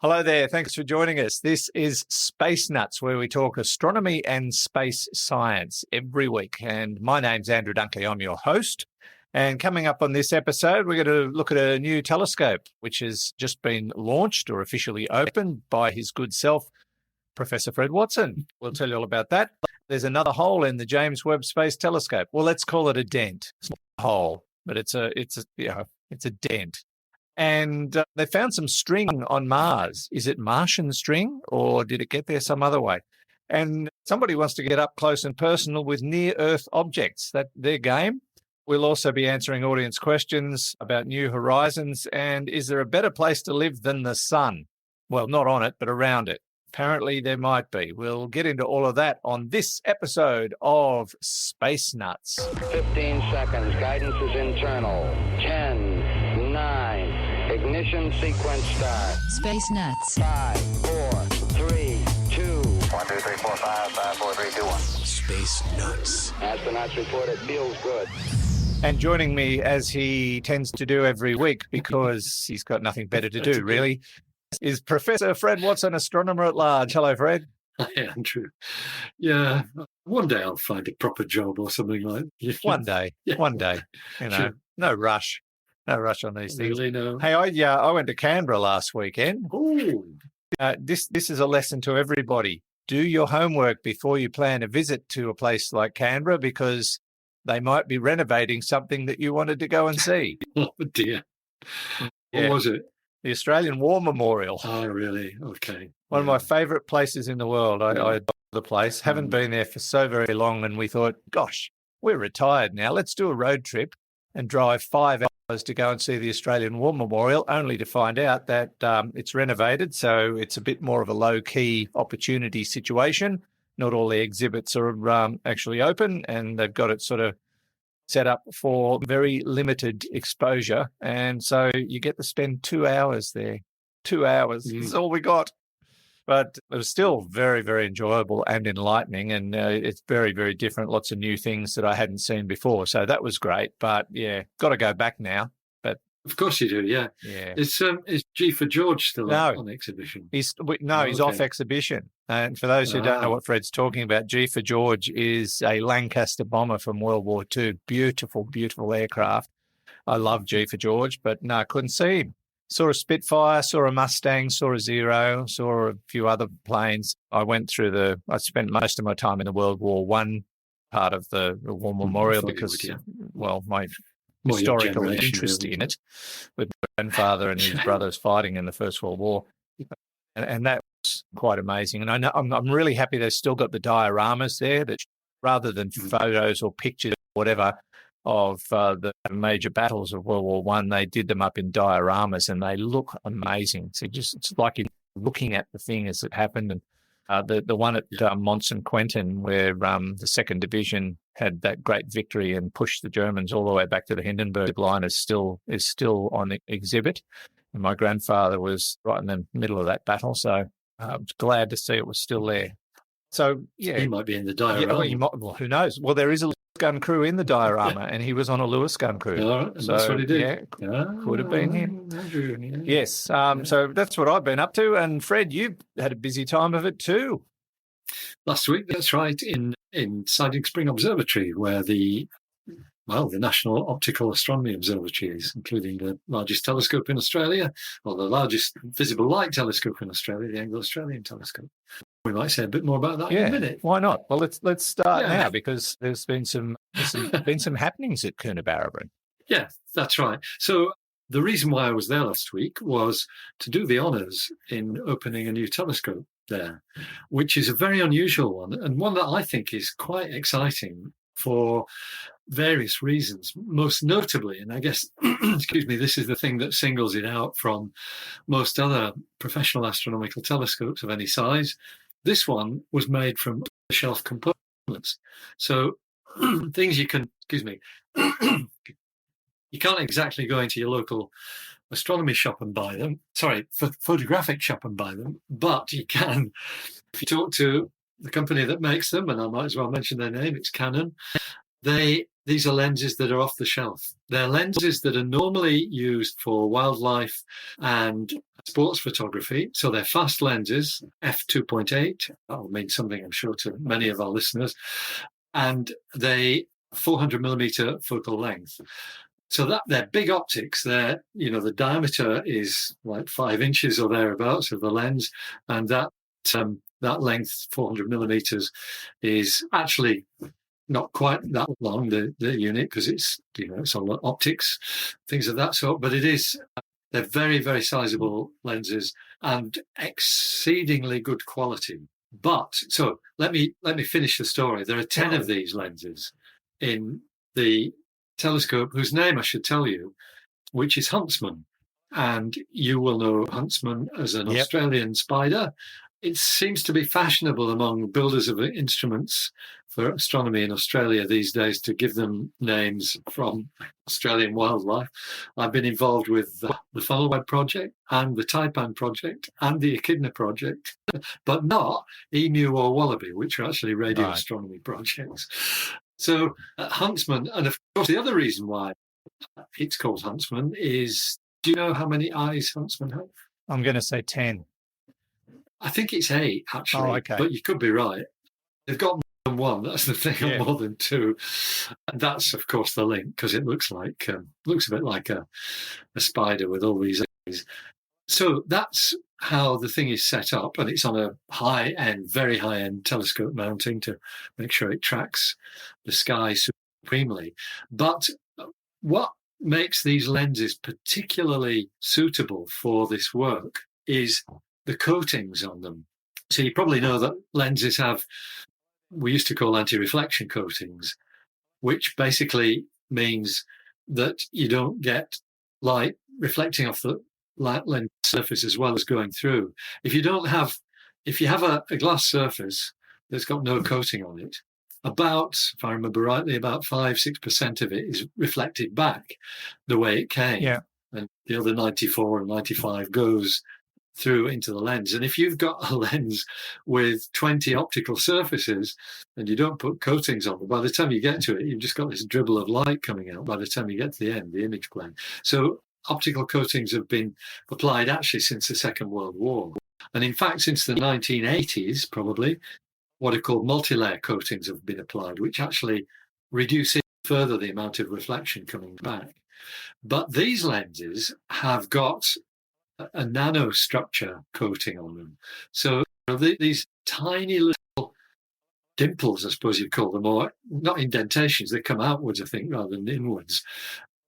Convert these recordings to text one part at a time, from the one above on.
Hello there. Thanks for joining us. This is space-nutz, where we talk astronomy and space science every week. And my name's Andrew Dunkley. I'm your host. And coming up on this episode, we're going to look at a new telescope, which has just been launched or officially opened by his good self, Professor Fred Watson. We'll tell you all about that. There's another hole in the James Webb Space Telescope. Well, let's call it a dent. It's not a hole, but it's a dent. And they found some string on Mars. Is it Martian string, or did it get there some other way? And somebody wants to get up close and personal with near-Earth objects. That's their game. We'll also be answering audience questions about New Horizons and is there a better place to live than the sun? Well, not on it, but around it. Apparently there might be. We'll get into all of that on this episode of space-nutz. 15 seconds. Guidance is internal. 10, 9, ignition sequence start. space-nutz. 5, 4, 3, 2. 1, 2, 3, 4, 5, 5, 4, 3, 2, 1. Space-nutz. Astronauts report it feels good. And joining me, as he tends to do every week, because he's got nothing better to do, really, is Professor Fred Watson, astronomer at large. Hello, Fred. Hi, Andrew. Yeah, one day I'll find a proper job or something like that. One day, Yeah. one day. You know, Sure. no rush on these things. Really, no. Hey, I went to Canberra last weekend. Oh, This is a lesson to everybody. Do your homework before you plan a visit to a place like Canberra, because they might be renovating something that you wanted to go and see. oh dear. Yeah. What was it? The Australian War Memorial. Oh, really? Okay. One of my favourite places in the world. I adore the place. Haven't been there for so very long, and we thought, gosh, we're retired now. Let's do a road trip and drive 5 hours to go and see the Australian War Memorial, only to find out that it's renovated, so it's a bit more of a low-key opportunity situation. Not all the exhibits are actually open, and they've got it sort of set up for very limited exposure. And so you get to spend 2 hours there. 2 hours. That's all we got. But it was still very, very enjoyable and enlightening. And it's very, very different. Lots of new things that I hadn't seen before. So that was great. But yeah, got to go back now. But Of course you do, yeah. yeah. Is G for George still No. on exhibition? He's Oh, off okay. exhibition. And for those who don't know what Fred's talking about, G for George is a Lancaster bomber from World War II. Beautiful, beautiful aircraft. I love G for George, but no, I couldn't see him. Saw a Spitfire, saw a Mustang, saw a Zero, saw a few other planes. I spent most of my time in the World War I part of the War Memorial thought you because, would, yeah. well, my More your historical generation, interest really. in it, with my grandfather and his brothers fighting in the First World War. And that was quite amazing. And I know I'm really happy they've still got the dioramas there, that rather than photos or pictures or whatever of the major battles of World War I, they did them up in dioramas, and they look amazing. So it's like you're looking at the thing as it happened. And the one at Mont St. Quentin, where the 2nd Division had that great victory and pushed the Germans all the way back to the Hindenburg line, is still on exhibit. And my grandfather was right in the middle of that battle, so I was glad to see it was still there. So, yeah. He might be in the Yeah, diorama. well, who knows? Well, there is a Lewis gun crew in the diorama, and he was on a Lewis gun crew. All right, and that's what he did. Yeah, could have been him. Andrew, yeah. Yes. So that's what I've been up to. And Fred, you've had a busy time of it too. Last week, that's right, in Siding Spring Observatory, where the National Optical Astronomy Observatory is, including the largest telescope in Australia, or the largest visible light telescope in Australia, the Anglo-Australian telescope. We might say a bit more about that in a minute. Why not? Well, let's start Yeah. now, because there's been some happenings at Coonabarabran. Yeah, that's right. So the reason why I was there last week was to do the honours in opening a new telescope there, which is a very unusual one, and one that I think is quite exciting for various reasons, most notably, and I guess, excuse me, this is the thing that singles it out from most other professional astronomical telescopes of any size. This one was made from shelf components. So things you can, you can't exactly go into your local astronomy shop and buy them, photographic shop and buy them, but you can, if you talk to the company that makes them, and I might as well mention their name, it's Canon, these are lenses that are off the shelf. They're lenses that are normally used for wildlife and sports photography. So they're fast lenses, f2.8. That will mean something, I'm sure, to many of our listeners. And they 400 millimeter focal length. So that they're big optics. They're, the diameter is like 5 inches or thereabouts of the lens, and that length, 400 millimeters, is actually not quite that long, the unit, because it's on optics, things of that sort. But they're very, very sizable lenses and exceedingly good quality. But so let me finish the story. There are 10 of these lenses in the telescope, whose name I should tell you, which is Huntsman. And you will know Huntsman as an Australian spider. It seems to be fashionable among builders of instruments for astronomy in Australia these days to give them names from Australian wildlife. I've been involved with the Funnel Project and the Taipan Project and the Echidna Project, but not Emu or Wallaby, which are actually radio astronomy projects. So Huntsman, and of course the other reason why it's called Huntsman is, do you know how many eyes Huntsman have? I'm going to say 10. I think it's 8, actually, but you could be right. They've got more than one, that's the thing, or more than 2. And that's, of course, the link, because it looks a bit like a spider with all these eyes. So that's how the thing is set up, and it's on a very high-end telescope mounting to make sure it tracks the sky supremely. But what makes these lenses particularly suitable for this work is the coatings on them. So you probably know that lenses have, we used to call anti-reflection coatings, which basically means that you don't get light reflecting off the lens surface as well as going through. If you have a glass surface that's got no coating on it, if I remember rightly, about 5-6% of it is reflected back the way it came. Yeah. And the other 94 and 95 goes through into the lens. And if you've got a lens with 20 optical surfaces and you don't put coatings on them, by the time you get to it, you've just got this dribble of light coming out by the time you get to the end, the image plane. So optical coatings have been applied actually since the Second World War. And in fact, since the 1980s, probably, what are called multi-layer coatings have been applied, which actually reduce further the amount of reflection coming back. But these lenses have got a nanostructure coating on them. So these tiny little dimples, I suppose you'd call them, or not indentations, they come outwards, I think, rather than inwards.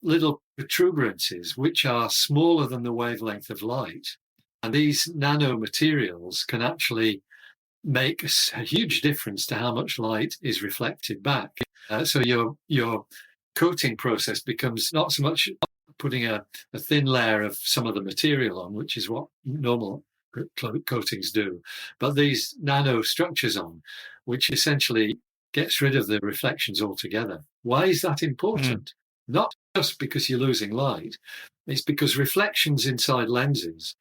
Little protuberances, which are smaller than the wavelength of light. And these nanomaterials can actually make a huge difference to how much light is reflected back. So your coating process becomes not so much putting a thin layer of some of the material on, which is what normal coatings do, but these nanostructures on, which essentially gets rid of the reflections altogether. Why is that important? Not just because you're losing light, it's because reflections inside lenses,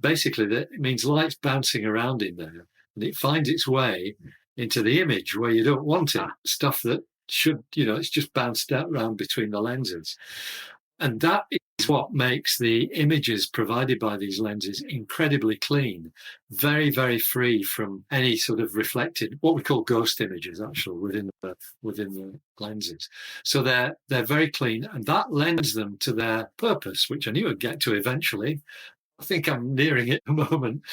basically that means light's bouncing around in there and it finds its way into the image where you don't want it, stuff that should, it's just bounced out around between the lenses. And that is what makes the images provided by these lenses incredibly clean, very, very free from any sort of reflected, what we call ghost images, actually, within the lenses. So they're very clean, and that lends them to their purpose, which I knew I'd get to eventually. I think I'm nearing it at the moment.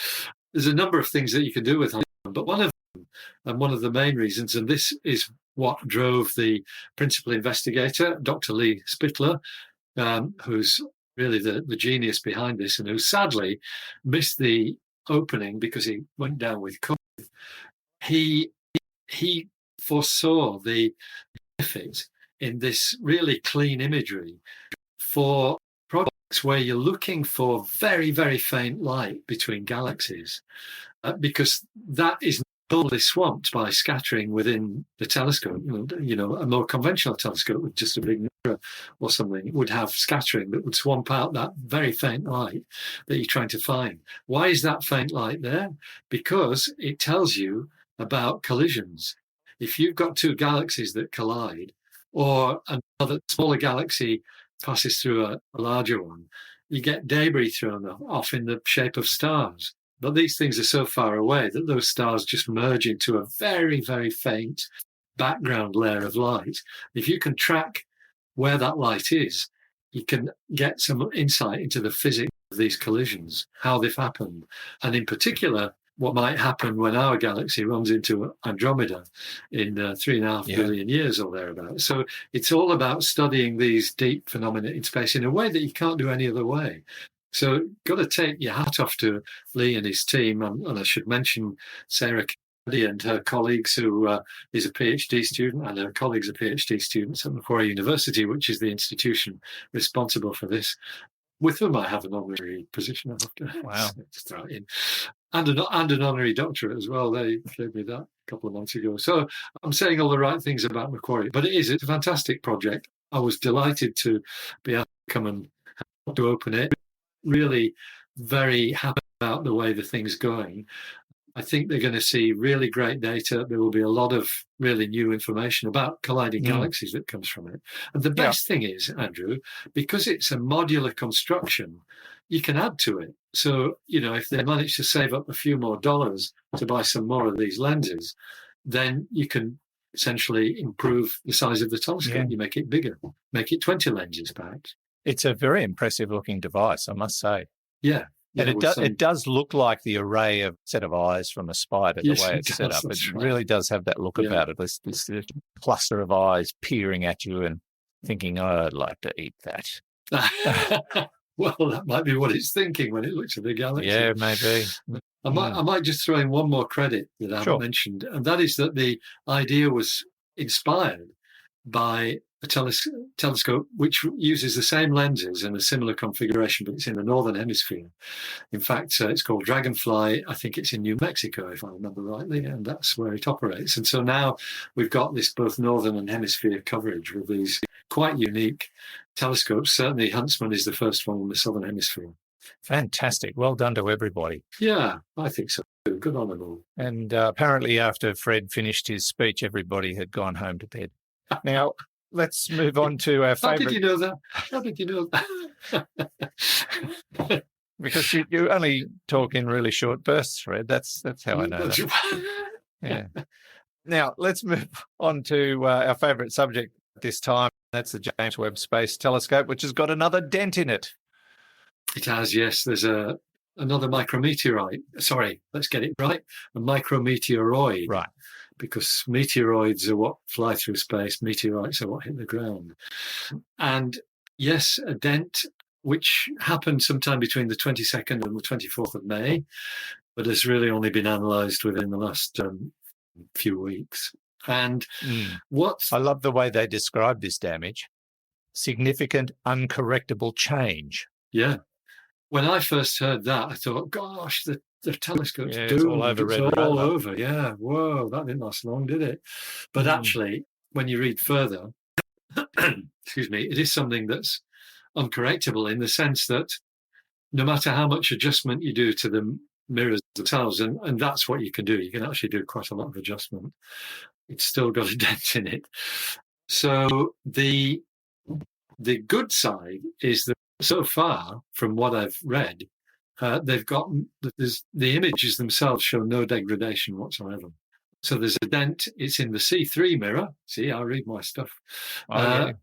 There's a number of things that you can do with them, but one of them, and one of the main reasons, and this is what drove the principal investigator, Dr. Lee Spittler, who's really the genius behind this, and who sadly missed the opening because he went down with COVID. He foresaw the benefit in this really clean imagery for projects where you're looking for very, very faint light between galaxies, because that is normally swamped by scattering within the telescope. A more conventional telescope with just a big mirror or something would have scattering that would swamp out that very faint light that you're trying to find. Why is that faint light there? Because it tells you about collisions. If you've got two galaxies that collide, or another smaller galaxy passes through a larger one, you get debris thrown off in the shape of stars. But these things are so far away that those stars just merge into a very, very faint background layer of light. If you can track where that light is, you can get some insight into the physics of these collisions, how they've happened, and in particular, what might happen when our galaxy runs into Andromeda in 3.5 billion years or thereabouts. So it's all about studying these deep phenomena in space in a way that you can't do any other way. So got to take your hat off to Lee and his team. And I should mention Sarah Kennedy and her colleagues, who is a PhD student, and her colleagues are PhD students at Macquarie University, which is the institution responsible for this, with whom I have an honorary position. I have to just throw it in. And an honorary doctorate as well. They gave me that a couple of months ago. So I'm saying all the right things about Macquarie, but it's a fantastic project. I was delighted to be able to come and help to open it. Really very happy about the way the thing's going. I think they're going to see really great data. There will be a lot of really new information about colliding galaxies that comes from it. And the best thing is, Andrew, because it's a modular construction, you can add to it. So, if they manage to save up a few more dollars to buy some more of these lenses, then you can essentially improve the size of the telescope. Yeah. You make it bigger, make it 20 lenses perhaps. It's a very impressive looking device, I must say. Yeah. And it does look like the array of set of eyes from a spider, the way it's set up. It really does have that look about it. This cluster of eyes peering at you and thinking, oh, I'd like to eat that. Well, that might be what it's thinking when it looks at the galaxy. Yeah, maybe. I might just throw in one more credit that I haven't mentioned, and that is that the idea was inspired by a telescope which uses the same lenses and a similar configuration, but it's in the northern hemisphere. In fact, it's called Dragonfly. I think it's in New Mexico, if I remember rightly, and that's where it operates. And so now we've got this both northern and hemisphere coverage with these quite unique telescopes. Certainly Huntsman is the first one in the southern hemisphere. Fantastic. Well done to everybody. Yeah, I think so. Good on them all. And apparently after Fred finished his speech, everybody had gone home to bed. Now, let's move on to our favourite. How did you know that? Because you only talk in really short bursts, Fred. That's how I know that. Yeah. Now, let's move on to our favourite subject this time. That's the James Webb Space Telescope, which has got another dent in it. It has, yes. There's another micrometeorite. Sorry, let's get it right. A micrometeoroid. Right. Because meteoroids are what fly through space, meteorites are what hit the ground. And yes, a dent, which happened sometime between the 22nd and the 24th of May, but has really only been analysed within the last few weeks. And I love the way they describe this damage. Significant uncorrectable change. Yeah. When I first heard that, I thought, gosh, the telescope's doomed. It's all over. It's all over. Yeah. Whoa, that didn't last long, did it? But actually, when you read further, excuse me, it is something that's uncorrectable in the sense that no matter how much adjustment you do to the mirrors themselves, and that's what you can do. You can actually do quite a lot of adjustment. It's still got a dent in it. So the good side is that so far, from what I've read, they've got the images themselves show no degradation whatsoever. So there's a dent. It's in the C3 mirror. See, I read my stuff. And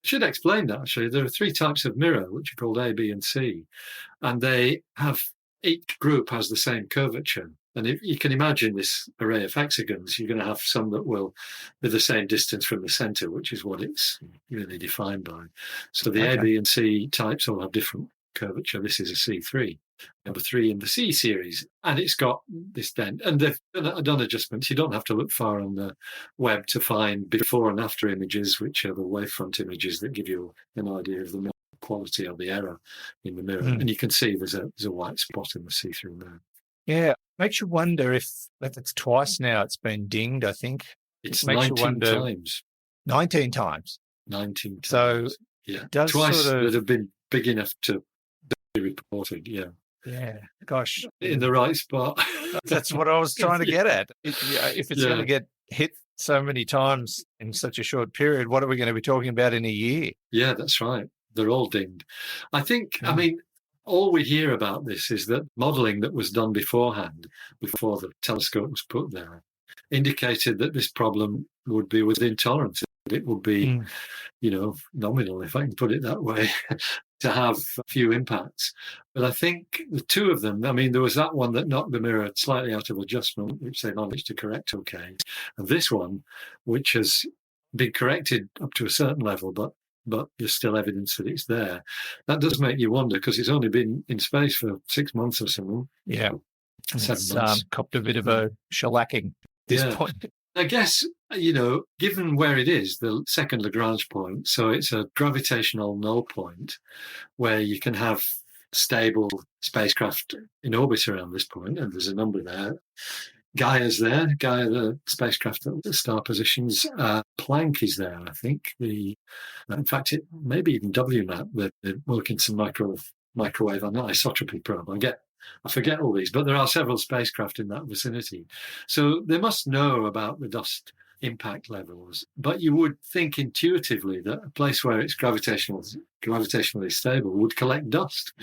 should explain that actually. There are 3 types of mirror, which are called A, B, and C, and they have each group has the same curvature. And if you can imagine this array of hexagons, you're going to have some that will be the same distance from the center, which is what it's really defined by. So the A, B, and C types all have different curvature. This is a C3, number 3 in the C series, and it's got this dent. And they've done adjustments. You don't have to look far on the web to find before and after images, which are the wavefront images that give you an idea of the quality of the error in the mirror. And you can see there's a white spot in the see-through mirror. Yeah, makes you wonder if that's twice now it's been dinged, I think. It's 19 times. 19 times? 19 times. So yeah, does twice sort of, that have been big enough to be reported, yeah. Yeah, gosh. In the right spot. That's what I was trying to get at. If it's going to get hit so many times in such a short period, what are we going to be talking about in a year? Yeah, that's right. they're all dinged. I think, I mean, all we hear about this is that modelling that was done beforehand, before the telescope was put there, indicated that this problem would be within tolerance. It would be, nominal, if I can put it that way, to have a few impacts. But I think the two of them, I mean, there was that one that knocked the mirror slightly out of adjustment, which they managed to correct okay. And this one, which has been corrected up to a certain level, but there's still evidence that it's there. That does make you wonder, because it's only been in space for 6 months or so. Yeah. 7 months. Copped a bit of a shellacking at this point. I guess, given where it is, the second Lagrange point, so it's a gravitational null point where you can have stable spacecraft in orbit around this point, and there's a number there. Gaia's there, Gaia, the spacecraft at the star positions. Planck is there, I think. In fact, it maybe even WMAP, the Wilkinson microwave anisotropy probe. I forget all these, but there are several spacecraft in that vicinity. So they must know about the dust impact levels. But you would think intuitively that a place where it's gravitationally stable would collect dust,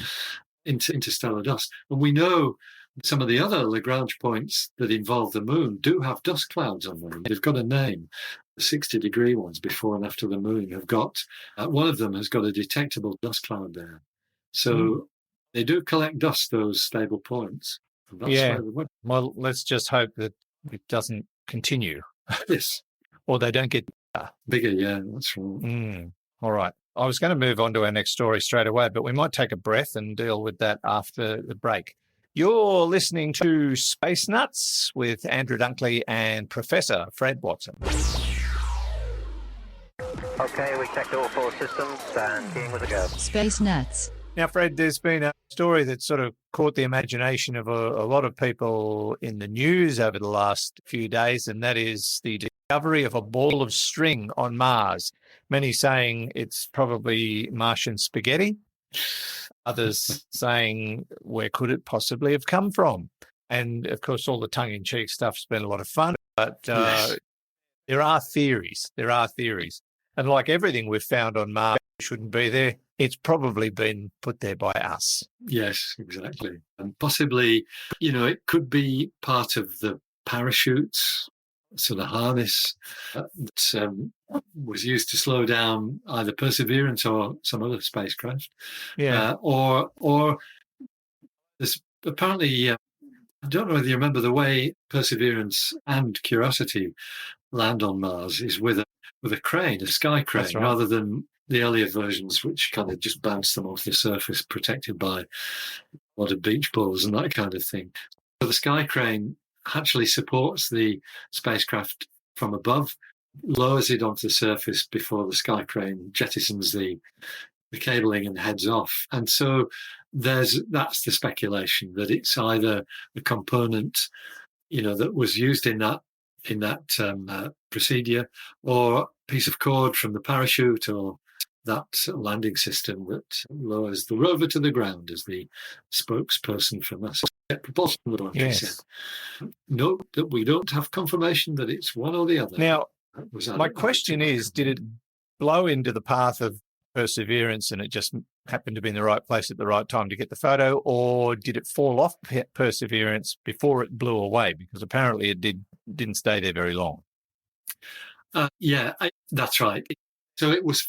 interstellar dust. And we know some of the other Lagrange points that involve the moon do have dust clouds on them. They've got a name. The 60-degree ones before and after the moon have got, one of them has got a detectable dust cloud there. So they do collect dust, those stable points. Well, let's just hope that it doesn't continue. Yes. Or they don't get bigger. Yeah, that's right. All right. I was going to move on to our next story straight away, but we might take a breath and deal with that after the break. You're listening to Space Nuts with Andrew Dunkley and Professor Fred Watson. Okay, we checked all 4 systems and keying was a go. Space Nuts. Now, Fred, there's been a story that sort of caught the imagination of a lot of people in the news over the last few days, and that is the discovery of a ball of string on Mars. Many saying it's probably Martian spaghetti. Others saying, where could it possibly have come from? And, of course, all the tongue-in-cheek stuff's been a lot of fun, but there are theories. And like everything we've found on Mars shouldn't be there, it's probably been put there by us. Yes, exactly. And possibly, it could be part of the parachutes, sort of harness that was used to slow down either Perseverance or some other spacecraft. Yeah. Or there's apparently, I don't know whether you remember the way Perseverance and Curiosity land on Mars is with a crane, a sky crane, That's right. rather than the earlier versions, which kind of just bounced them off the surface, protected by a lot of beach balls and that kind of thing. So the sky crane actually supports the spacecraft from above, lowers it onto the surface before the sky crane jettisons the cabling and heads off. And so that's the speculation, that it's either a component, that was used in that procedure, or a piece of cord from the parachute, or that landing system that lowers the rover to the ground, as the spokesperson for NASA Jet Propulsion Laboratory said. Note that we don't have confirmation that it's one or the other. Now, my question is, did it blow into the path of Perseverance and it just happened to be in the right place at the right time to get the photo, or did it fall off Perseverance before it blew away? Because apparently it didn't stay there very long. That's right. So it was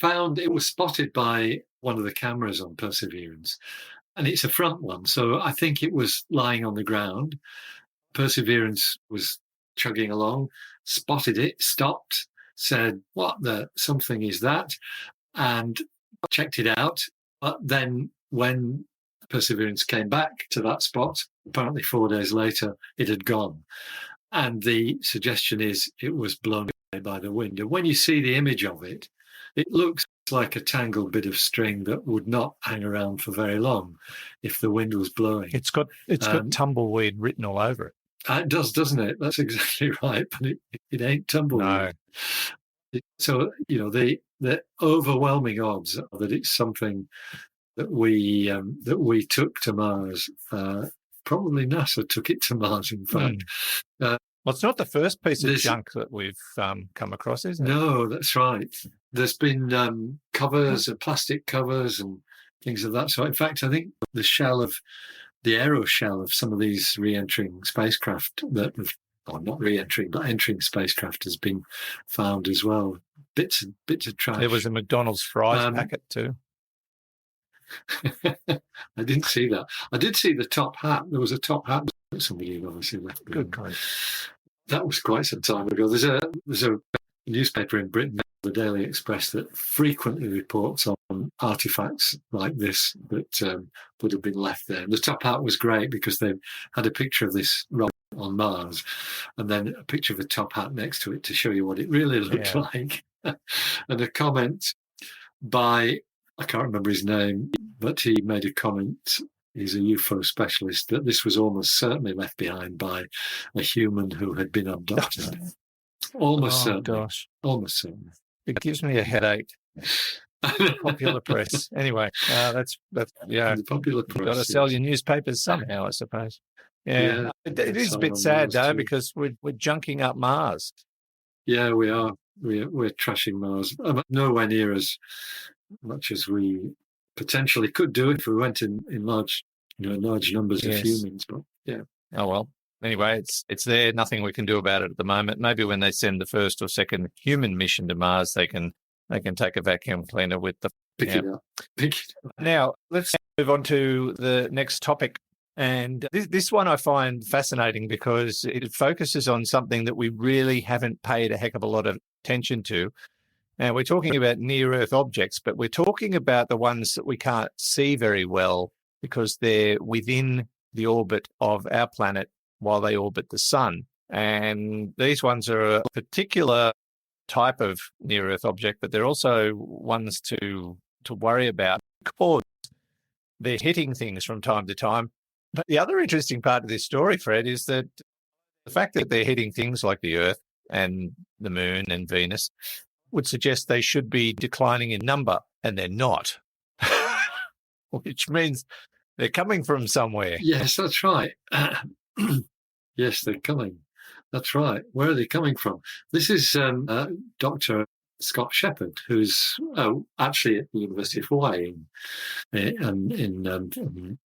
spotted by one of the cameras on Perseverance, and it's a front one. So I think it was lying on the ground. Perseverance was chugging along, spotted it, stopped, said, "What the something is that?" and checked it out. But then when Perseverance came back to that spot, apparently 4 days later, it had gone. And the suggestion is it was blown away by the wind. And when you see the image of it, it looks like a tangled bit of string that would not hang around for very long if the wind was blowing. It's got tumbleweed written all over it. It does, doesn't it? That's exactly right. But it ain't tumbleweed. No. So, the overwhelming odds are that it's something that we took to Mars. Probably NASA took it to Mars, in fact. Well, Well, it's not the first piece of There's- junk that we've come across, is it? No, that's right. There's been covers and plastic covers and things of that sort. In fact, I think the aero shell of some of these re-entering spacecraft that have, or not re-entering, but entering spacecraft has been found as well. Bits of trash. There was a McDonald's fries packet too. I didn't see that. I did see the top hat. There was a top hat that somebody had obviously left. Good grief. That was quite some time ago. There's a newspaper in Britain, the Daily Express, that frequently reports on artifacts like this that would have been left there. And the top hat was great because they had a picture of this rocket on Mars and then a picture of a top hat next to it to show you what it really looked like. And a comment by, I can't remember his name, but he made a comment, he's a UFO specialist, that this was almost certainly left behind by a human who had been abducted. Almost certainly. Gosh. Almost certainly. It gives me a headache. Popular press. Anyway, that's yeah. The popular press. You've got to sell your newspapers somehow, I suppose. Yeah. It is a bit sad though, because we're junking up Mars. Yeah, we are. We're trashing Mars. Nowhere near as much as we potentially could do if we went in large numbers of humans. But yeah. Oh well. Anyway, it's there. Nothing we can do about it at the moment. Maybe when they send the first or second human mission to Mars, they can take a vacuum cleaner with the pick it up. Now let's move on to the next topic. And this one I find fascinating because it focuses on something that we really haven't paid a heck of a lot of attention to. And we're talking about near-Earth objects, but we're talking about the ones that we can't see very well because they're within the orbit of our planet while they orbit the sun. And these ones are a particular type of near-Earth object, but they're also ones to worry about because they're hitting things from time to time. But the other interesting part of this story, Fred, is that the fact that they're hitting things like the Earth and the Moon and Venus would suggest they should be declining in number, and they're not, which means they're coming from somewhere. Yes, that's right. Yes, they're coming. That's right. Where are they coming from? This is Dr. Scott Shepherd, who's actually at the University of Hawaii in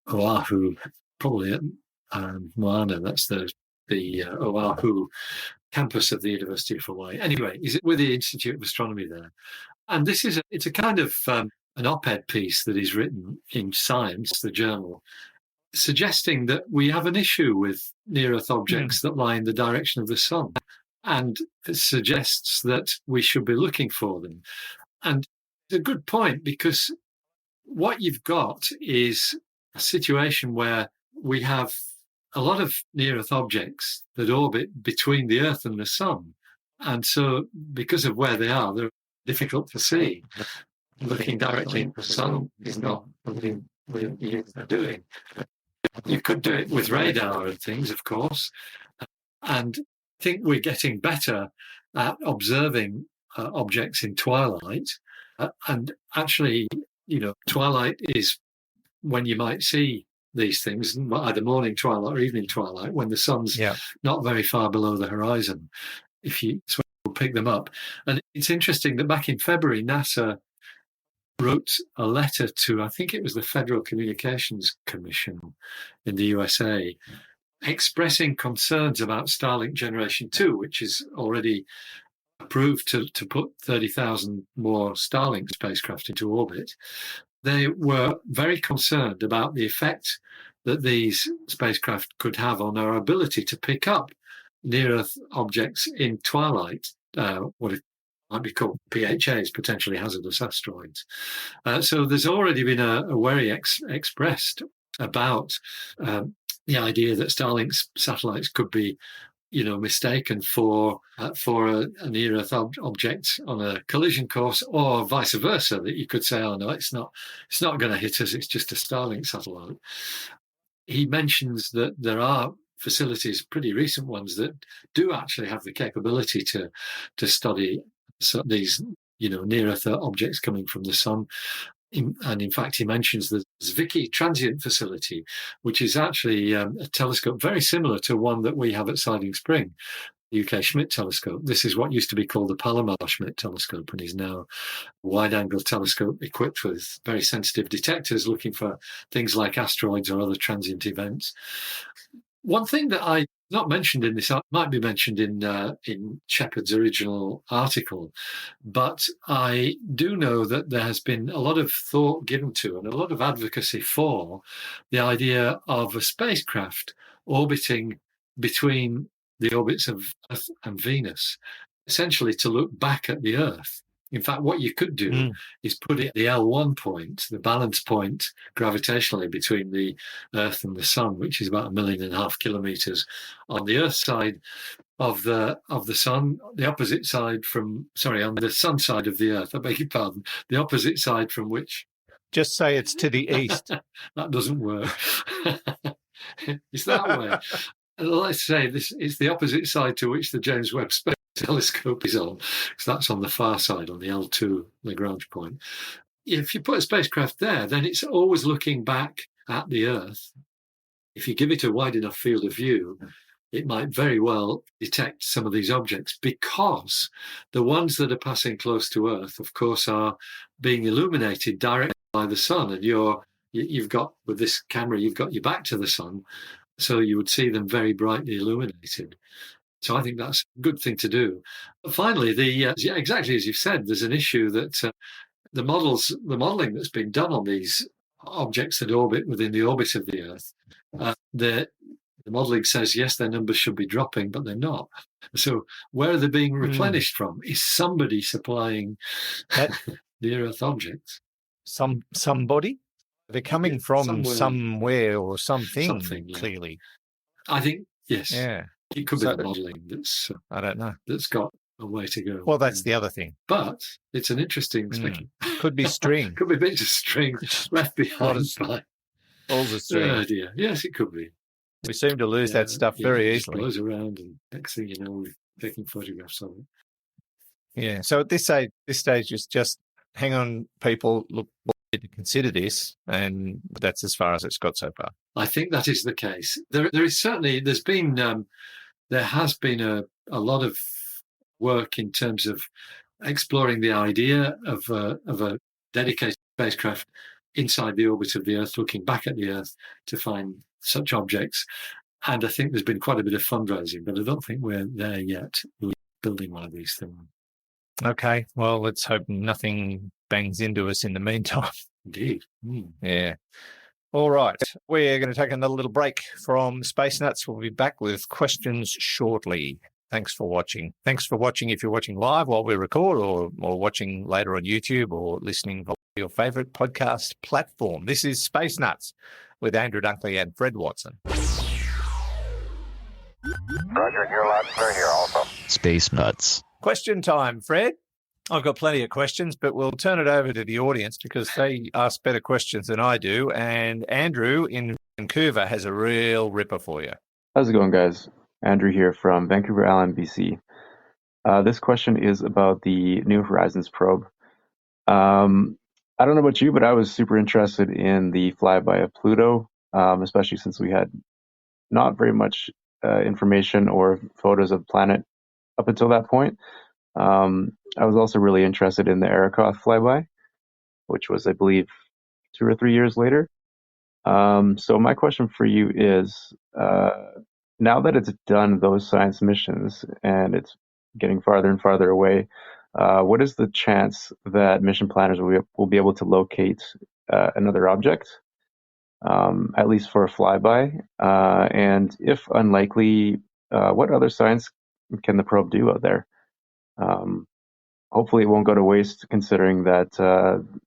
Oahu, probably at Moana. That's the Oahu campus of the University of Hawaii. Anyway, he's with the Institute of Astronomy there. And it's a kind of an op-ed piece that he's written in Science, the journal, suggesting that we have an issue with near-Earth objects that lie in the direction of the sun. And it suggests that we should be looking for them. And it's a good point because what you've got is a situation where we have a lot of near-Earth objects that orbit between the Earth and the sun. And so because of where they are, they're difficult to see. Looking directly at the sun is not something we're doing. You could do it with radar and things, of course. And I think we're getting better at observing objects in twilight. And actually, twilight is when you might see these things, either morning twilight or evening twilight, when the sun's not very far below the horizon. If you pick them up. And it's interesting that back in February, NASA wrote a letter to, I think it was the Federal Communications Commission in the USA, expressing concerns about Starlink Generation 2, which is already approved to put 30,000 more Starlink spacecraft into orbit. They were very concerned about the effect that these spacecraft could have on our ability to pick up near-Earth objects in twilight, what it might be called PHAs, potentially hazardous asteroids. So there's already been a worry expressed about the idea that Starlink's satellites could be, mistaken for a near-Earth object on a collision course, or vice versa. That you could say, "Oh no, it's not going to hit us. It's just a Starlink satellite." He mentions that there are facilities, pretty recent ones, that do actually have the capability to study these, near-Earth objects coming from the sun. And in fact, he mentions the Zwicky Transient Facility, which is actually a telescope very similar to one that we have at Siding Spring, UK Schmidt telescope. This is what used to be called the Palomar-Schmidt telescope and is now a wide-angle telescope equipped with very sensitive detectors looking for things like asteroids or other transient events. One thing that I not mentioned in this might be mentioned in Shepard's original article, but I do know that there has been a lot of thought given to and a lot of advocacy for the idea of a spacecraft orbiting between the orbits of Earth and Venus, essentially to look back at the Earth. In fact, what you could do is put it at the L1 point, the balance point gravitationally between the Earth and the Sun, which is about 1.5 million kilometers on the Earth side of the Sun, the opposite side from, on the Sun side of the Earth, I beg your pardon, the opposite side from which... Just say it's to the east. That doesn't work. It's that way. Let's say this is the opposite side to which the James Webb Space Telescope is on, because that's on the far side, on the L2 Lagrange point. If you put a spacecraft there, then it's always looking back at the Earth. If you give it a wide enough field of view, it might very well detect some of these objects, because the ones that are passing close to Earth, of course, are being illuminated directly by the sun. And you've got, with this camera, you've got your back to the sun, so you would see them very brightly illuminated. So I think that's a good thing to do. But finally, exactly as you've said, there's an issue that the modelling that's been done on these objects that orbit within the orbit of the Earth, the modelling says, yes, their numbers should be dropping, but they're not. So where are they being replenished from? Is somebody supplying the Earth objects? Somebody? They're coming from somewhere or something clearly. I think, yes. Yeah. It could be the modelling that's... I don't know. That's got a way to go. Well, that's the other thing. But it's an interesting speculation. Could be string. Could be bits of string left behind by... All the string. Oh, dear. Yes, it could be. We seem to lose that stuff very easily. It blows around, and next thing you know, we're taking photographs of it. Yeah. So at this stage, just hang on, people. Look, we need to consider this, and that's as far as it's got so far. I think that is the case. There has been a lot of work in terms of exploring the idea of a dedicated spacecraft inside the orbit of the Earth, looking back at the Earth to find such objects. And I think there's been quite a bit of fundraising, but I don't think we're there yet, building one of these things. Okay, well, let's hope nothing bangs into us in the meantime. Indeed. Yeah. All right, we're going to take another little break from space-nutz. We'll be back with questions shortly. Thanks for watching. Thanks for watching if you're watching live while we record, or watching later on YouTube, or listening to your favourite podcast platform. This is space-nutz with Andrew Dunkley and Fred Watson. Roger, you're loud and clear here also. Space-nutz. Question time, Fred. I've got plenty of questions, but we'll turn it over to the audience because they ask better questions than I do. And Andrew in Vancouver has a real ripper for you. How's it going, guys? Andrew here from Vancouver Island, BC. This question is about the New Horizons probe. I don't know about you, but I was super interested in the flyby of Pluto, especially since we had not very much information or photos of the planet up until that point. I was also really interested in the Arrokoth flyby, which was, I believe, 2 or 3 years later. So my question for you is, now that it's done those science missions and it's getting farther and farther away, what is the chance that mission planners will be able to locate another object, at least for a flyby? And if unlikely, what other science can the probe do out there? Hopefully it won't go to waste, considering that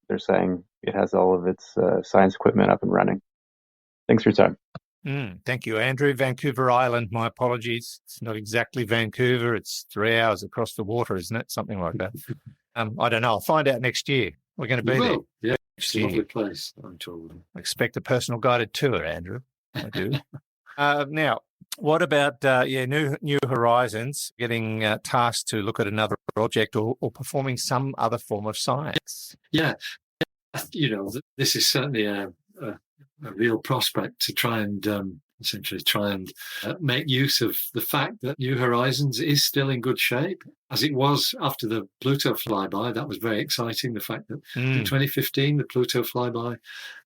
they're saying it has all of its science equipment up and running. Thanks for your time. Thank you, Andrew. Vancouver Island, my apologies. It's not exactly Vancouver. It's 3 hours across the water, isn't it? Something like that. I don't know. I'll find out next year. We're going to be there. Yeah, it's a lovely place, I'm told. I expect a personal guided tour, Andrew. I do. Now, what about New Horizons getting tasked to look at another object or performing some other form of science? Yeah, this is certainly a real prospect to try and essentially try and make use of the fact that New Horizons is still in good shape, as it was after the Pluto flyby. That was very exciting, the fact that in 2015, the Pluto flyby,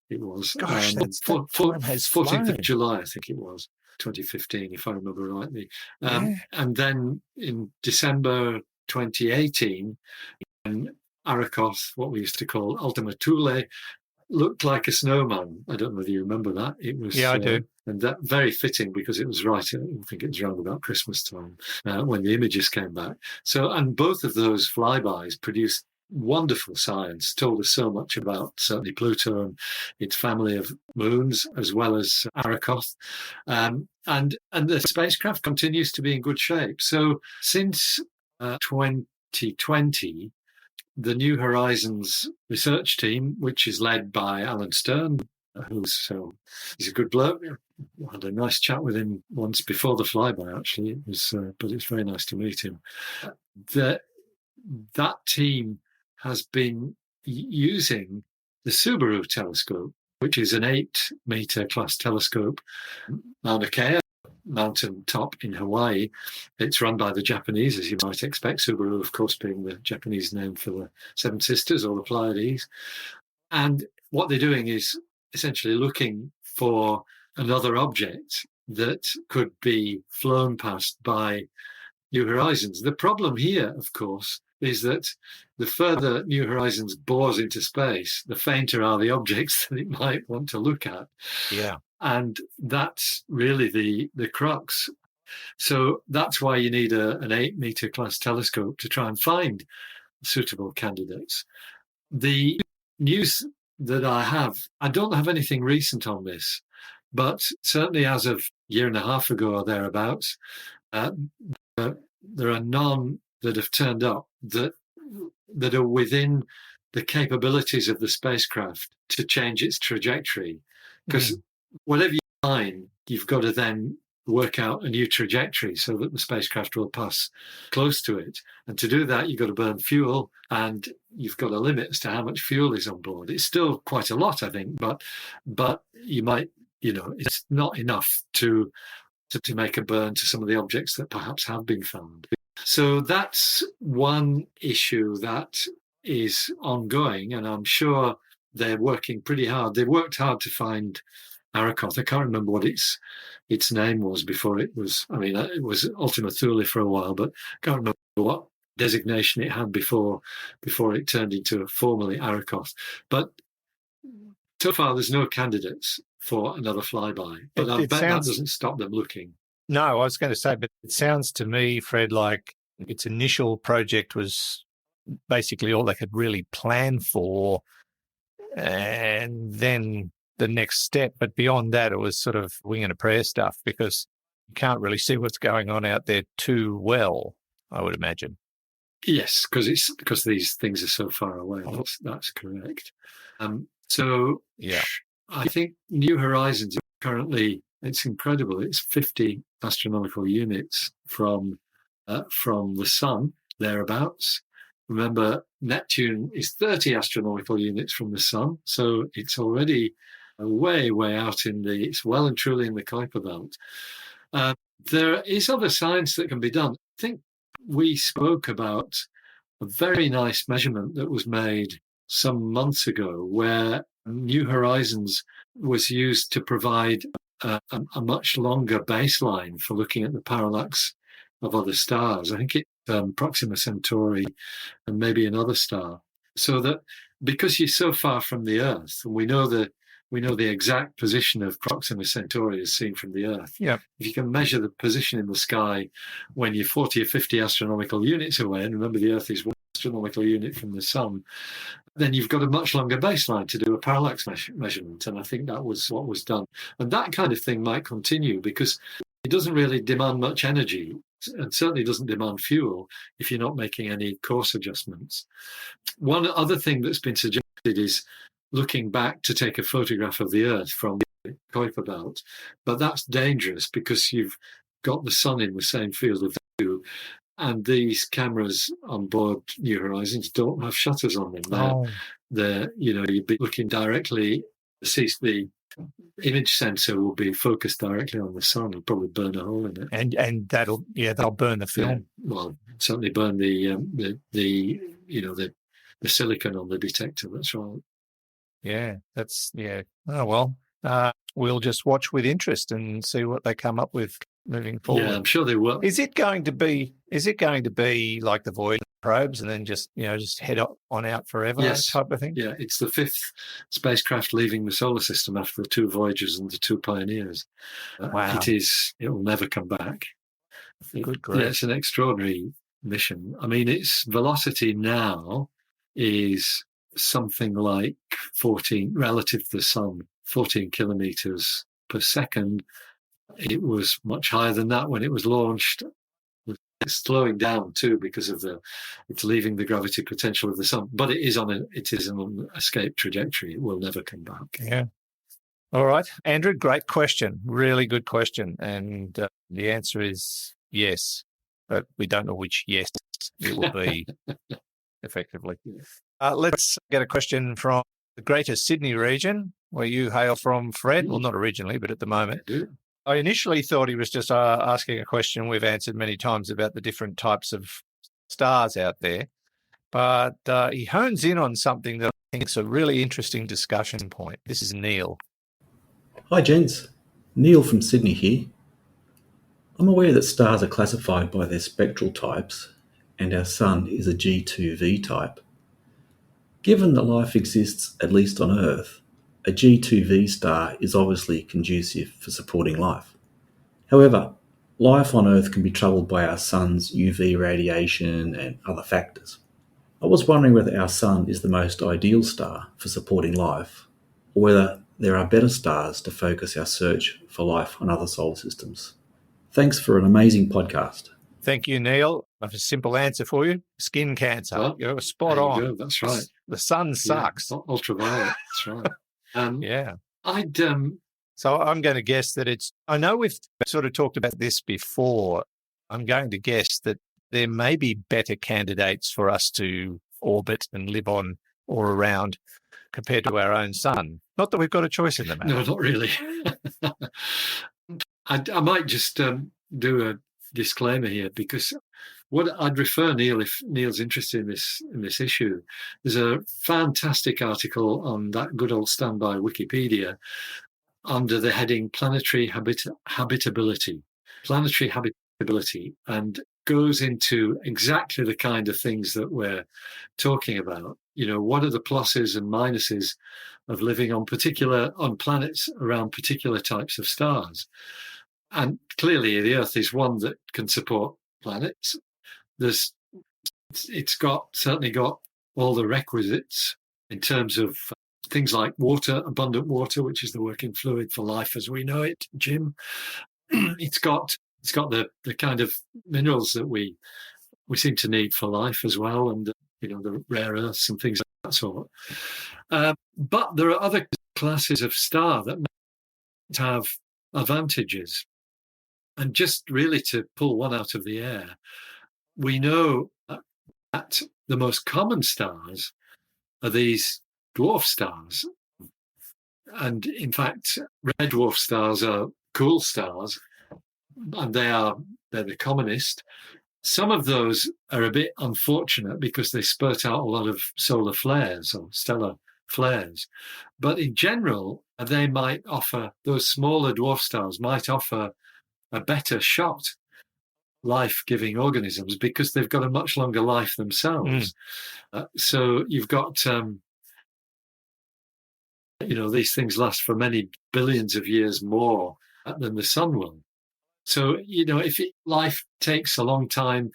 it was 14th of July, I think it was, 2015, if I remember rightly. And then in December 2018, Arrokoth, what we used to call Ultima Thule, looked like a snowman. I don't know whether you remember that. It was, yeah, I do. And that very fitting because it was right, I think it was around about Christmas time when the images came back. So, and both of those flybys produced wonderful science, told us so much about certainly Pluto and its family of moons, as well as Arrokoth. And the spacecraft continues to be in good shape. So since 2020, the New Horizons research team, which is led by Alan Stern, he's a good bloke. I had a nice chat with him once before the flyby, actually. It was, but it's very nice to meet him. That team has been using the Subaru telescope, which is an 8-meter class telescope, Mauna Kea, mountain top in Hawaii. It's run by the Japanese, as you might expect, Subaru, of course, being the Japanese name for the Seven Sisters or the Pleiades. And what they're doing is essentially looking for another object that could be flown past by New Horizons. The problem here, of course, is that the further New Horizons bores into space, the fainter are the objects that it might want to look at. Yeah. And that's really the crux. So that's why you need an 8-meter class telescope to try and find suitable candidates. The news that I don't have anything recent on this, but certainly as of a year and a half ago or thereabouts, there are none that have turned up that are within the capabilities of the spacecraft to change its trajectory. Because whatever you find, you've got to then work out a new trajectory so that the spacecraft will pass close to it. And to do that, you've got to burn fuel, and you've got a limit as to how much fuel is on board. It's still quite a lot, I think, but you might, it's not enough to make a burn to some of the objects that perhaps have been found. So that's one issue that is ongoing, and I'm sure they're working pretty hard. They worked hard to find Arrokoth. I can't remember what its name was before it was. I mean, it was Ultima Thule for a while, but I can't remember what designation it had before it turned into formally Arrokoth. But so far, there's no candidates for another flyby. But I bet that doesn't stop them looking. No, I was going to say, but it sounds to me, Fred, like its initial project was basically all they could really plan for, and then the next step. But beyond that, it was sort of wing and a prayer stuff, because you can't really see what's going on out there too well, I would imagine. Yes, because these things are so far away. That's correct. So yeah, I think New Horizons currently, it's incredible. It's 50 astronomical units from the sun, thereabouts. Remember, Neptune is 30 astronomical units from the sun, so it's already way, way out it's well and truly in the Kuiper belt. There is other science that can be done. I think we spoke about a very nice measurement that was made some months ago, where New Horizons was used to provide a much longer baseline for looking at the parallax of other stars. I think it's Proxima Centauri and maybe another star. So that because you're so far from the Earth, and we know the exact position of Proxima Centauri as seen from the Earth. Yeah. If you can measure the position in the sky when you're 40 or 50 astronomical units away, and remember the Earth is 1 astronomical unit from the sun, then you've got a much longer baseline to do a parallax measurement. And I think that was what was done. And that kind of thing might continue because it doesn't really demand much energy, and certainly doesn't demand fuel if you're not making any course adjustments. One other thing that's been suggested is looking back to take a photograph of the Earth from the Kuiper belt, but that's dangerous because you've got the sun in the same field of view, and these cameras on board New Horizons don't have shutters on them. You'd be looking directly to see the image sensor will be focused directly on the sun and probably burn a hole in it. And that'll burn the film. Yeah, well, certainly burn the silicon on the detector. That's right. Yeah, Oh well, we'll just watch with interest and see what they come up with moving forward. Yeah, I'm sure they will. Is it going to be like the Voyager probes and then just head on out forever? Yes. Type of thing? Yeah, it's the 5th spacecraft leaving the solar system after the 2 Voyagers and the 2 Pioneers. Wow. It will never come back. Good grief. Yeah, it's an extraordinary mission. I mean, its velocity now is something like 14, relative to the sun, 14 kilometers per second. It was much higher than that when it was launched. It's slowing down too because of it's leaving the gravity potential of the sun, but it is on an escape trajectory. It will never come back. Yeah. All right, Andrew, great question. Really good question. And the answer is yes, but we don't know which yes it will be effectively. Let's get a question from the Greater Sydney region, where you hail from, Fred. Well, not originally, but at the moment. I initially thought he was just asking a question we've answered many times about the different types of stars out there. But he hones in on something that I think is a really interesting discussion point. This is Neil. Hi gents, Neil from Sydney here. I'm aware that stars are classified by their spectral types, and our Sun is a G2V type. Given that life exists at least on Earth, a G2V star is obviously conducive for supporting life. However, life on Earth can be troubled by our Sun's UV radiation and other factors. I was wondering whether our Sun is the most ideal star for supporting life, or whether there are better stars to focus our search for life on other solar systems. Thanks for an amazing podcast. Thank you, Neil. I have a simple answer for you. Skin cancer. Well, You're spot on. Go. That's right. The sun sucks. Yeah, ultraviolet. That's right. Yeah. So I'm going to guess that I know we've sort of talked about this before. I'm going to guess that there may be better candidates for us to orbit and live on or around compared to our own sun. Not that we've got a choice in the matter. No, not really. I might just do a disclaimer here, because what I'd refer Neil, if Neil's interested in this issue, there's a fantastic article on that good old standby Wikipedia under the heading Planetary Habitability, and goes into exactly the kind of things that we're talking about. What are the pluses and minuses of living on planets around particular types of stars? And clearly the Earth is one that can support planets. It's certainly got all the requisites in terms of things like water, abundant water, which is the working fluid for life as we know it, Jim. It's got the kind of minerals that we seem to need for life as well, and the rare earths and things like that sort. But there are other classes of star that have advantages. And just really to pull one out of the air, we know that the most common stars are these dwarf stars. And in fact, red dwarf stars are cool stars, and they're the commonest. Some of those are a bit unfortunate because they spurt out a lot of solar flares or stellar flares. But in general, those smaller dwarf stars might offer a better shot life-giving organisms because they've got a much longer life themselves. So you've got, these things last for many billions of years more than the sun will. So, if life takes a long time,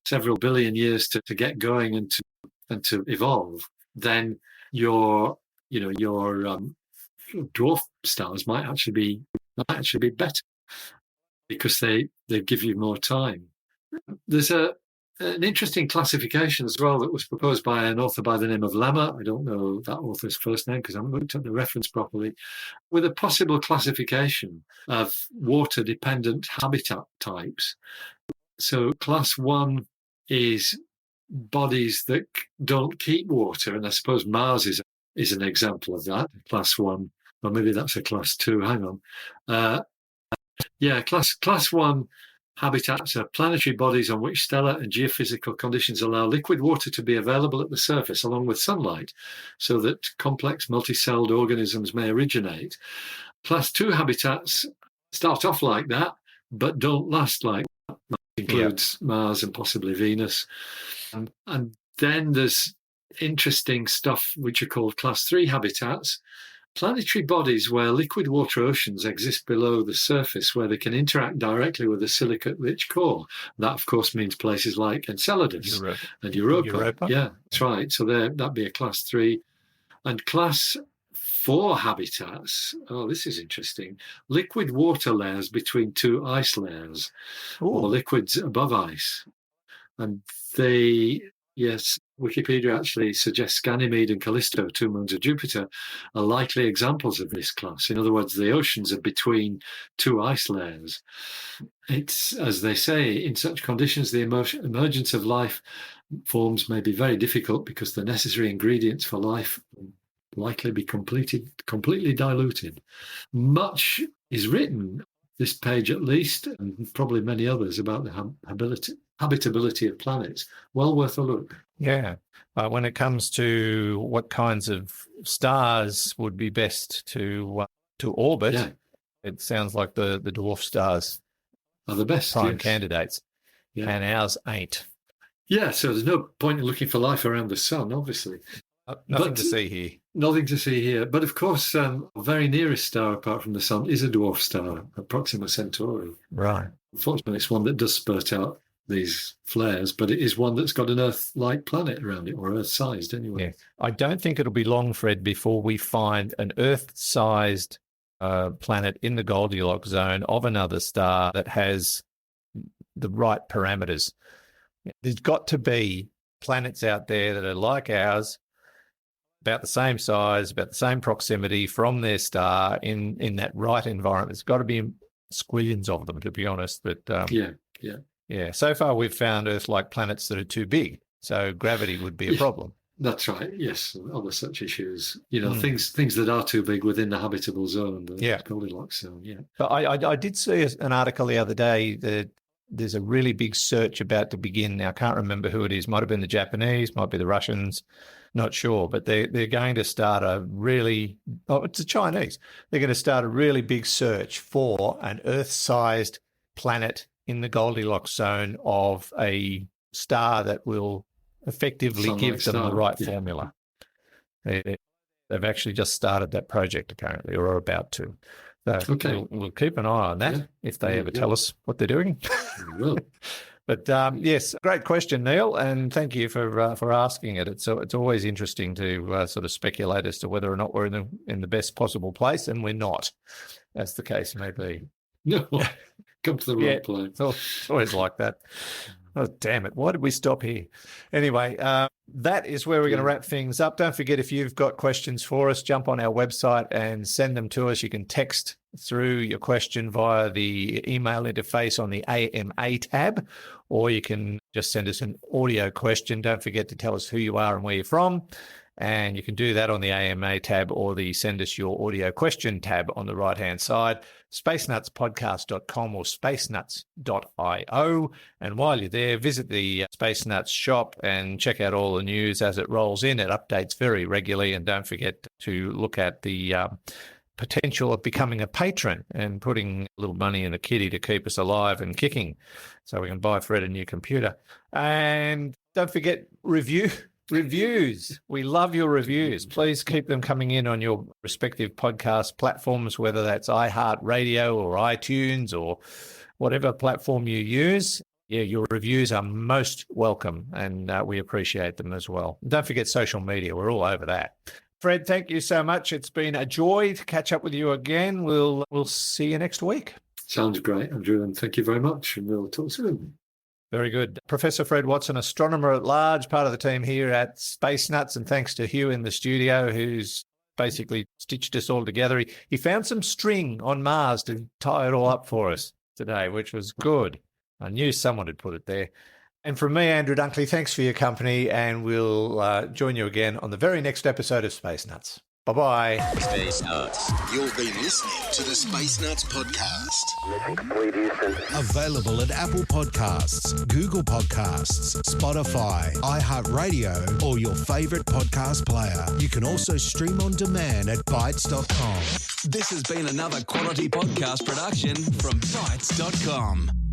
several billion years to get going and to evolve, then your dwarf stars might actually be better, because they give you more time. There's an interesting classification as well that was proposed by an author by the name of Lemmer. I don't know that author's first name because I haven't looked at the reference properly, with a possible classification of water-dependent habitat types. So class 1 is bodies that don't keep water, and I suppose Mars is an example of that, class 1 Well, maybe that's a class 2. Hang on. Class 1 habitats are planetary bodies on which stellar and geophysical conditions allow liquid water to be available at the surface along with sunlight so that complex multi-celled organisms may originate. Class 2 habitats start off like that, but don't last like that. That includes Mars and possibly Venus. And then there's interesting stuff which are called class 3 habitats. Planetary bodies where liquid water oceans exist below the surface where they can interact directly with a silicate-rich core. That, of course, means places like Enceladus and Europa. Yeah, that's right. So that'd be a class 3. And class 4 habitats, this is interesting, liquid water layers between 2 ice layers or liquids above ice. And Wikipedia actually suggests Ganymede and Callisto, 2 moons of Jupiter, are likely examples of this class. In other words, the oceans are between 2 ice layers. It's, as they say, in such conditions, the emergence of life forms may be very difficult because the necessary ingredients for life will likely be completely diluted. Much is written, this page at least, and probably many others, about the habitability of planets. Well worth a look. Yeah. When it comes to what kinds of stars would be best to orbit, it sounds like the dwarf stars are the best prime candidates, and ours ain't. Yeah, so there's no point in looking for life around the sun, obviously. Nothing to see here. Nothing to see here. But of course, our very nearest star apart from the sun is a dwarf star, Proxima Centauri. Right. Unfortunately, it's one that does spurt out these flares, but it is one that's got an Earth-like planet around it, or Earth-sized anyway. Yeah. I don't think it'll be long, Fred, before we find an Earth-sized planet in the Goldilocks zone of another star that has the right parameters. There's got to be planets out there that are like ours, about the same size, about the same proximity from their star in that right environment. There's got to be squillions of them, to be honest. But yeah. So far, we've found Earth-like planets that are too big, so gravity would be a problem. That's right. Yes, other such issues. Things that are too big within the habitable zone, the Goldilocks zone. Yeah. But I did see an article the other day that there's a really big search about to begin. Now, I can't remember who it is. Might have been the Japanese, might be the Russians, not sure. But they're going to start it's the Chinese. They're going to start a really big search for an Earth-sized planet in the Goldilocks zone of a star that will effectively give them the right formula. They've actually just started that project, apparently, or are about to. So we'll keep an eye on that if they ever tell us what they're doing. We will. But yes, great question, Neil, and thank you for asking it. It's always interesting to sort of speculate as to whether or not we're in the best possible place, and we're not, as the case may be. No, come to the wrong place. It's always like that. Oh, damn it. Why did we stop here? Anyway, that is where we're going to wrap things up. Don't forget, if you've got questions for us, jump on our website and send them to us. You can text through your question via the email interface on the AMA tab, or you can just send us an audio question. Don't forget to tell us who you are and where you're from. And you can do that on the AMA tab or the Send Us Your Audio Question tab on the right-hand side, space-nutz-podcast.com or space-nutz.io. And while you're there, visit the Space Nuts shop and check out all the news as it rolls in. It updates very regularly. And don't forget to look at the potential of becoming a patron and putting a little money in the kitty to keep us alive and kicking so we can buy Fred a new computer. And don't forget reviews. We love your reviews. Please keep them coming in on your respective podcast platforms, whether that's iHeartRadio or iTunes or whatever platform you use. Yeah, your reviews are most welcome, and we appreciate them as well. Don't forget social media. We're all over that. Fred, thank you so much. It's been a joy to catch up with you again. We'll see you next week. Sounds great, Andrew, and thank you very much, and we'll talk soon. Very good. Professor Fred Watson, astronomer at large, part of the team here at Space Nuts, and thanks to Hugh in the studio, who's basically stitched us all together. He found some string on Mars to tie it all up for us today, which was good. I knew someone had put it there. And from me, Andrew Dunkley, thanks for your company, and we'll join you again on the very next episode of Space Nuts. Bye-bye. Space Nuts. You've been listening to the Space Nuts podcast. Mission complete, Houston. Available at Apple Podcasts, Google Podcasts, Spotify, iHeartRadio, or your favorite podcast player. You can also stream on demand at Bytes.com. This has been another quality podcast production from Bytes.com.